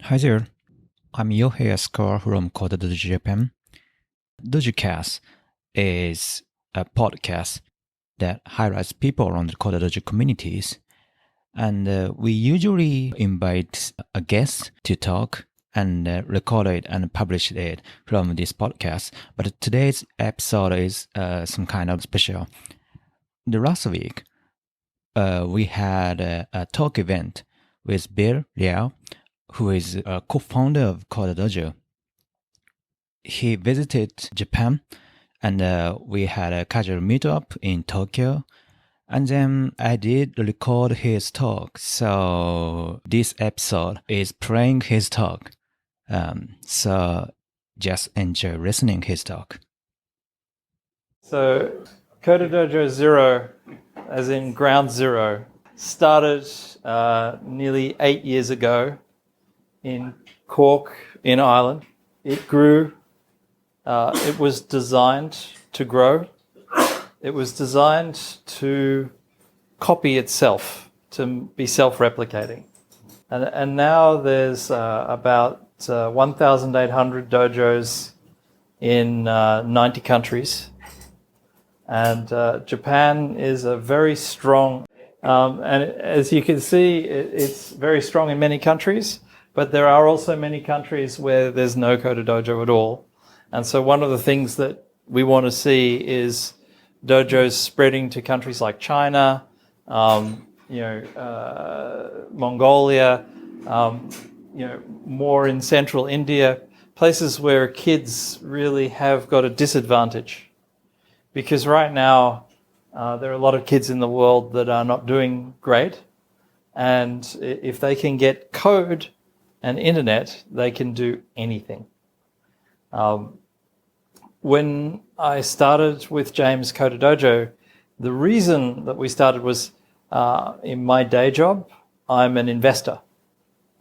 Hi there, I'm Yohei Scar from CoderDojo Japan. DojoCast is a podcast that highlights people around the CoderDojo communities, and we usually invite a guest to talk and record it and publish it from this podcast. But today's episode is some kind of special. The last week, we had a talk event with Bill Liao, who is a co-founder of CoderDojo. He visited Japan, and we had a casual meetup in Tokyo. And then I did record his talk. So this episode is playing his talk. So just enjoy listening his talk. So CoderDojo Zero, as in Ground Zero, started nearly 8 years ago in Cork in Ireland. It grew. It was designed to grow. It was designed to copy itself, to be self-replicating. And now there's about 1,800 dojos in 90 countries. And Japan is a very strong, and as you can see, it's very strong in many countries, but there are also many countries where there's no CoderDojo at all. And so one of the things that we want to see is dojos spreading to countries like China, Mongolia, more in central India, places where kids really have got a disadvantage. Because right now, there are a lot of kids in the world that are not doing great. And if they can get code and internet, they can do anything. When I started with James CoderDojo, the reason that we started was in my day job, I'm an investor.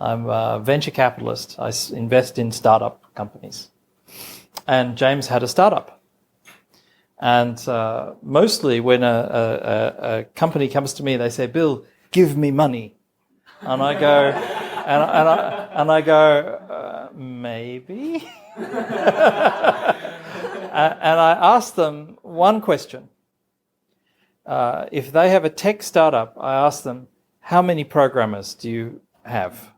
I'm a venture capitalist. I invest in startup companies. And James had a startup. And mostly when a company comes to me, they say, "Bill, give me money." And I go, maybe. And I ask them one question. If they have a tech startup, I ask them, how many programmers do you have?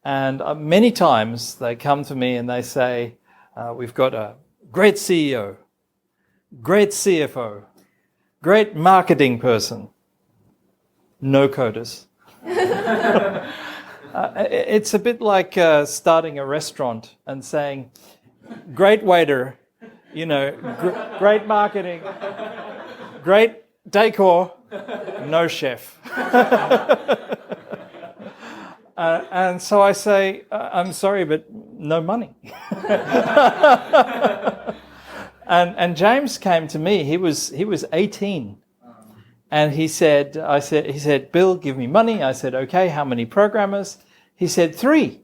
And many times they come to me and they say, we've got a great CEO, great CFO, great marketing person, no coders. It's a bit like starting a restaurant and saying, great waiter, great marketing, great decor, no chef. And so I say, I'm sorry, but no money. And James came to me. He was 18, and he said, "Bill, give me money." I said, "Okay, how many programmers?" He said, 3.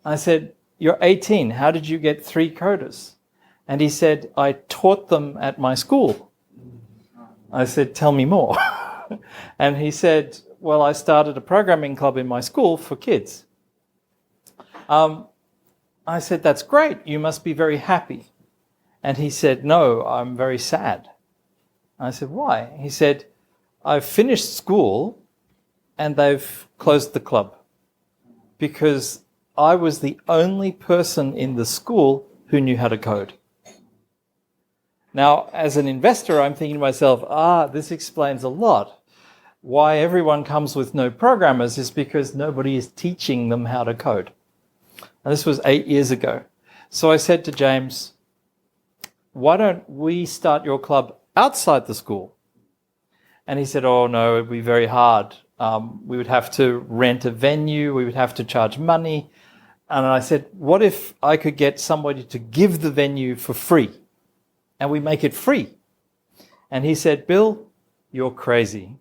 I said, "You're 18. How did you get 3 coders?" And he said, "I taught them at my school." I said, "Tell me more." And he said, "Well, I started a programming club in my school for kids." I said, "That's great. You must be very happy." And he said, "No, I'm very sad." I said, "Why?" He said, "I've finished school and they've closed the club because I was the only person in the school who knew how to code." Now, as an investor, I'm thinking to myself, this explains a lot. Why everyone comes with no programmers is because nobody is teaching them how to code. And this was 8 years ago. So I said to James, "Why don't we start your club outside the school?" And he said, "Oh no, it'd be very hard. We would have to rent a venue. We would have to charge money." And I said, "What if I could get somebody to give the venue for free? And we make it free?" And he said, "Bill, you're crazy."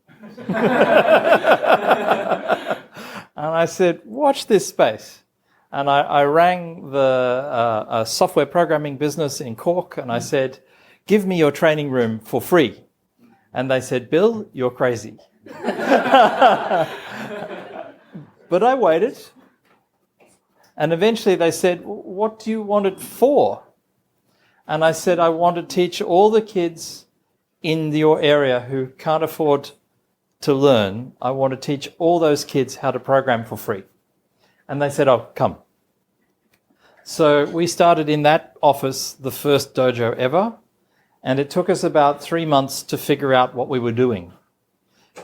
And I said, "Watch this space." And I rang the software programming business in Cork and I said, "Give me your training room for free." And they said, "Bill, you're crazy." But I waited And eventually they said, what do you want it for? And I said, I want to teach all the kids in your area who can't afford to learn. I want to teach all those kids how to program for free. And they said, oh, come. So we started in that office, the first dojo ever. And it took us about 3 months to figure out what we were doing.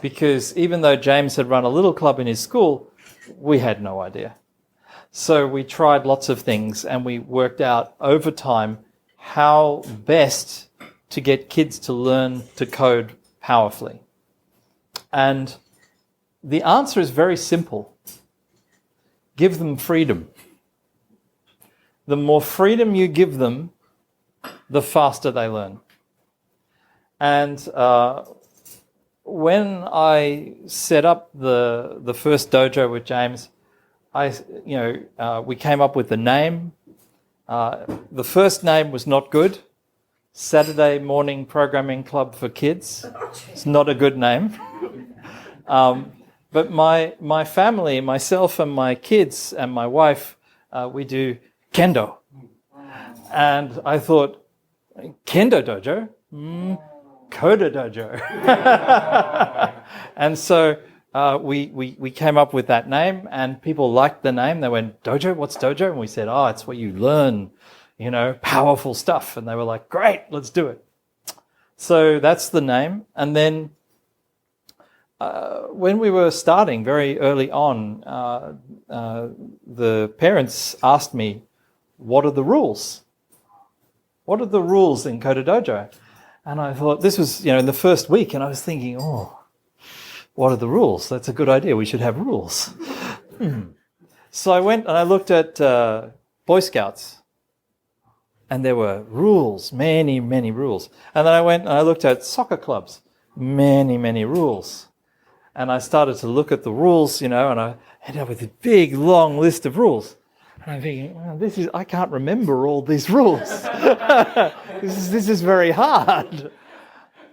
Because even though James had run a little club in his school, we had no idea. So we tried lots of things and we worked out over time how best to get kids to learn to code powerfully. And the answer is very simple. Give them freedom. The more freedom you give them, the faster they learn. And when I set up the first dojo with James, we came up with the name. The first name was not good. Saturday Morning Programming Club for Kids. It's not a good name. But my family, myself and my kids and my wife, we do kendo. And I thought, kendo dojo? CoderDojo. And so we came up with that name, and people liked the name. They went, dojo? What's dojo? And we said, oh, it's where you learn, powerful stuff. And they were like, great, let's do it. So that's the name. And then when we were starting very early on, the parents asked me, what are the rules? What are the rules in CoderDojo? And I thought, this was, in the first week, and I was thinking, what are the rules? That's a good idea. We should have rules. So I went and I looked at Boy Scouts, and there were rules, many, many rules. And then I went and I looked at soccer clubs, many, many rules. And I started to look at the rules, and I ended up with a big, long list of rules. And I'm thinking, I can't remember all these rules. This is very hard.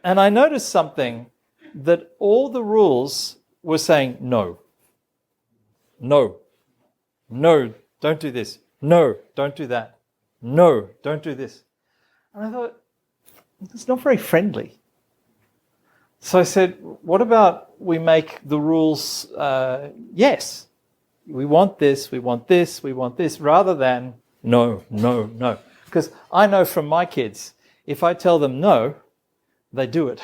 And I noticed something, that all the rules were saying no. No. No, don't do this. No, don't do that. No, don't do this. And I thought, it's not very friendly. So I said, what about we make the rules yes? We want this, we want this, we want this, rather than no, no, no. Because I know from my kids, if I tell them no, they do it.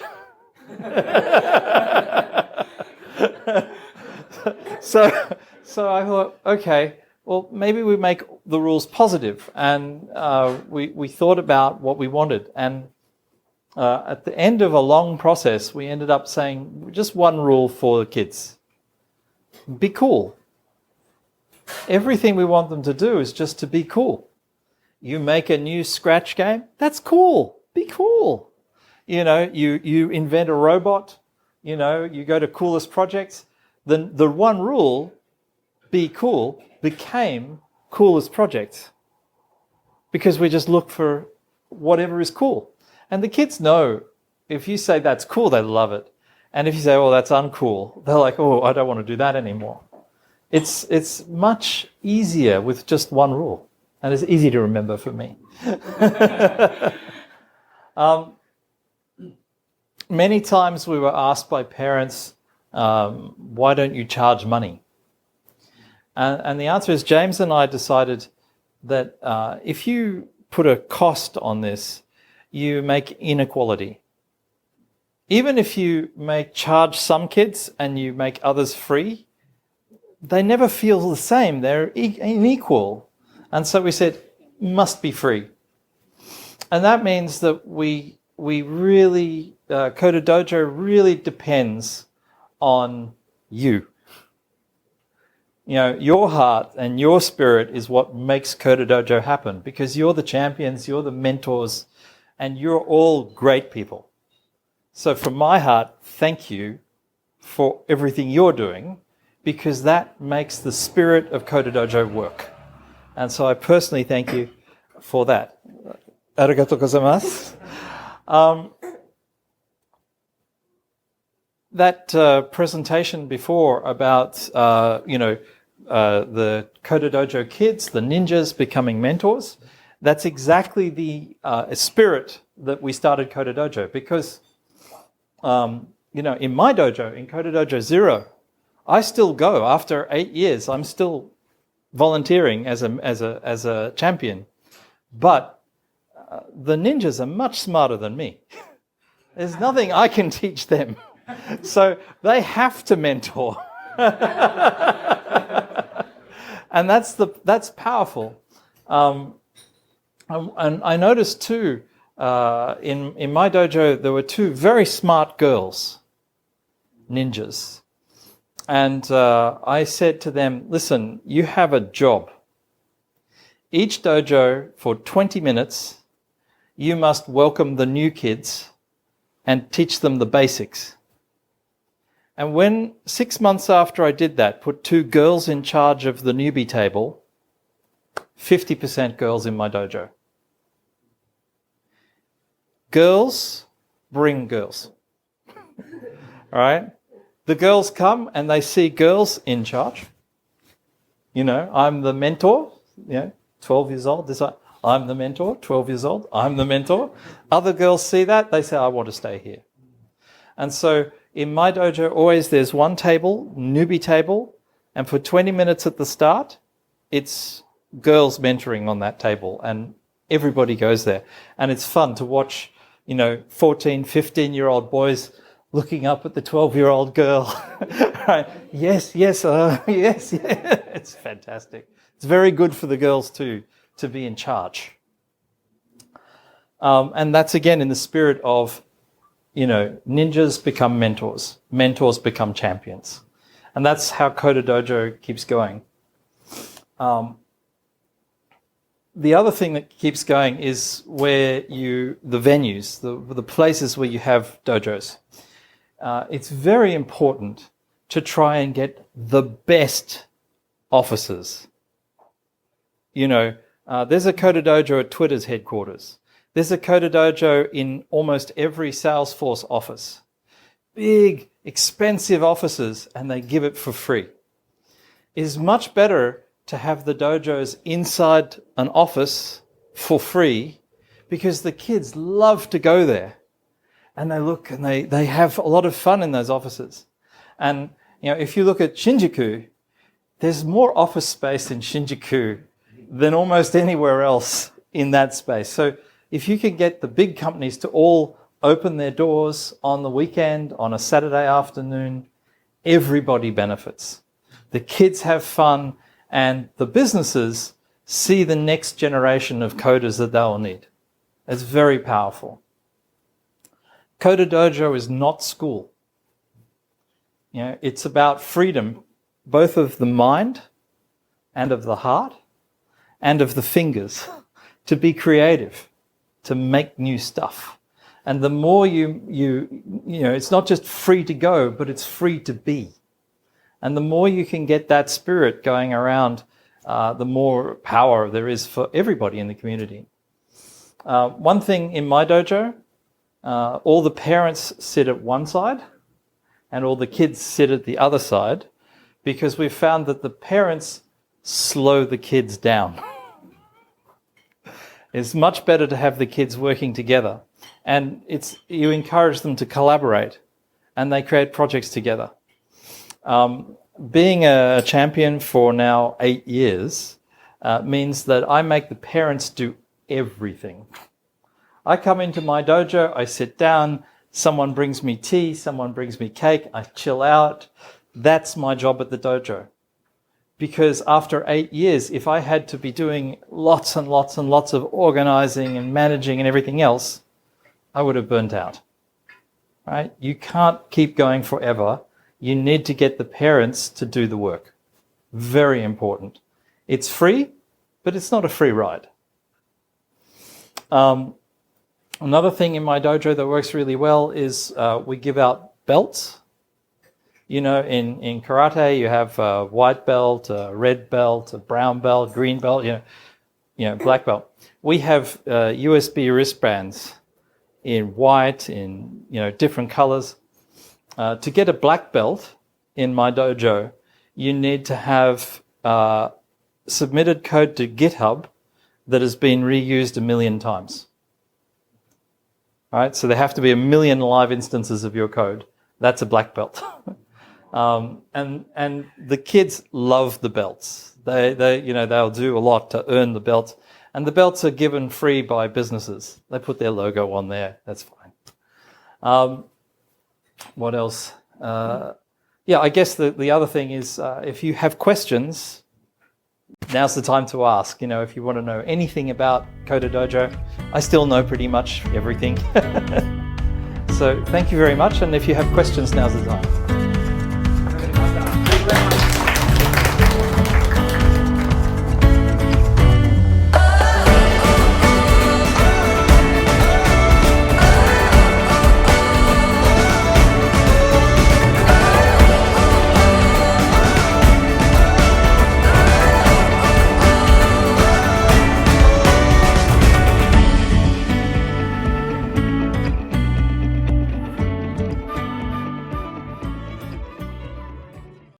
So I thought, okay, well, maybe we make the rules positive. And we thought about what we wanted. And at the end of a long process, we ended up saying just one rule for the kids. Be cool. Everything we want them to do is just to be cool. You make a new Scratch game, that's cool. Be cool. You invent a robot, you go to coolest projects. The one rule, be cool, became coolest projects. Because we just look for whatever is cool. And the kids know, if you say that's cool, they love it. And if you say, oh, that's uncool, they're like, oh, I don't want to do that anymore. It's much easier with just one rule, and it's easy to remember for me. Many times we were asked by parents, why don't you charge money? And the answer is, James and I decided that if you put a cost on this, you make inequality. Even if you charge some kids and you make others free, they never feel the same. They're unequal. And so we said, must be free. And that means that we really, CoderDojo really depends on you. Your heart and your spirit is what makes CoderDojo happen, because you're the champions, you're the mentors, and you're all great people. So from my heart, thank you for everything you're doing, because that makes the spirit of CoderDojo work. And so I personally thank you for that. Arigatou gozaimasu. That presentation before about, the CoderDojo kids, the ninjas, becoming mentors. That's exactly the spirit that we started CoderDojo, because in my dojo, in CoderDojo Zero, I still go after 8 years. I'm still volunteering as a champion, but the ninjas are much smarter than me. There's nothing I can teach them, so they have to mentor, and that's powerful. And I noticed too, in my dojo, there were 2 very smart girls, ninjas. And I said to them, listen, you have a job. Each dojo, for 20 minutes, you must welcome the new kids and teach them the basics. And when 6 months after I did that, put 2 girls in charge of the newbie table, 50% girls in my dojo. Girls bring girls. All right? The girls come and they see girls in charge. I'm the mentor, 12 years old. I'm the mentor, 12 years old. I'm the mentor. Other girls see that, they say, I want to stay here. And so in my dojo, always there's one table, newbie table, and for 20 minutes at the start, it's girls mentoring on that table, and everybody goes there. And it's fun to watch, 14, 15-year-old boys looking up at the 12-year-old girl. Right? Yes. It's fantastic. It's very good for the girls too, to be in charge. And that's again in the spirit of, ninjas become mentors. Mentors become champions. And that's how CoderDojo keeps going. The other thing that keeps going is the venues, the places where you have dojos. It's very important to try and get the best offices. There's a CoderDojo at Twitter's headquarters. There's a CoderDojo in almost every Salesforce office. Big, expensive offices, and they give it for free. It is much better to have the dojos inside an office for free, because the kids love to go there. And they look and they have a lot of fun in those offices. And, if you look at Shinjuku, there's more office space in Shinjuku than almost anywhere else in that space. So if you can get the big companies to all open their doors on the weekend, on a Saturday afternoon, everybody benefits. The kids have fun, and the businesses see the next generation of coders that they'll need. It's very powerful. CoderDojo is not school. It's about freedom, both of the mind and of the heart and of the fingers, to be creative, to make new stuff. And the more it's not just free to go, but it's free to be. And the more you can get that spirit going around, the more power there is for everybody in the community. One thing in my dojo, all the parents sit at one side and all the kids sit at the other side, because we've found that the parents slow the kids down. It's much better to have the kids working together, and you encourage them to collaborate, and they create projects together. Being a champion for now 8 years means that I make the parents do everything. I come into my dojo, I sit down, someone brings me tea, someone brings me cake, I chill out. That's my job at the dojo. Because after 8 years, if I had to be doing lots and lots and lots of organizing and managing and everything else, I would have burnt out. Right? You can't keep going forever. You need to get the parents to do the work. Very important. It's free, but it's not a free ride. Another thing in my dojo that works really well is we give out belts. In karate, you have a white belt, a red belt, a brown belt, green belt, black belt. We have USB wristbands in white, in different colors. To get a black belt in my dojo, you need to have submitted code to GitHub that has been reused 1 million times. All right, so there have to be 1 million live instances of your code. That's a black belt. And the kids love the belts. They'll do a lot to earn the belt. And the belts are given free by businesses. They put their logo on there. That's fine. What else? I guess the other thing is if you have questions, now's the time to ask. If you want to know anything about CoderDojo, I still know pretty much everything. So thank you very much. And if you have questions, now's the time.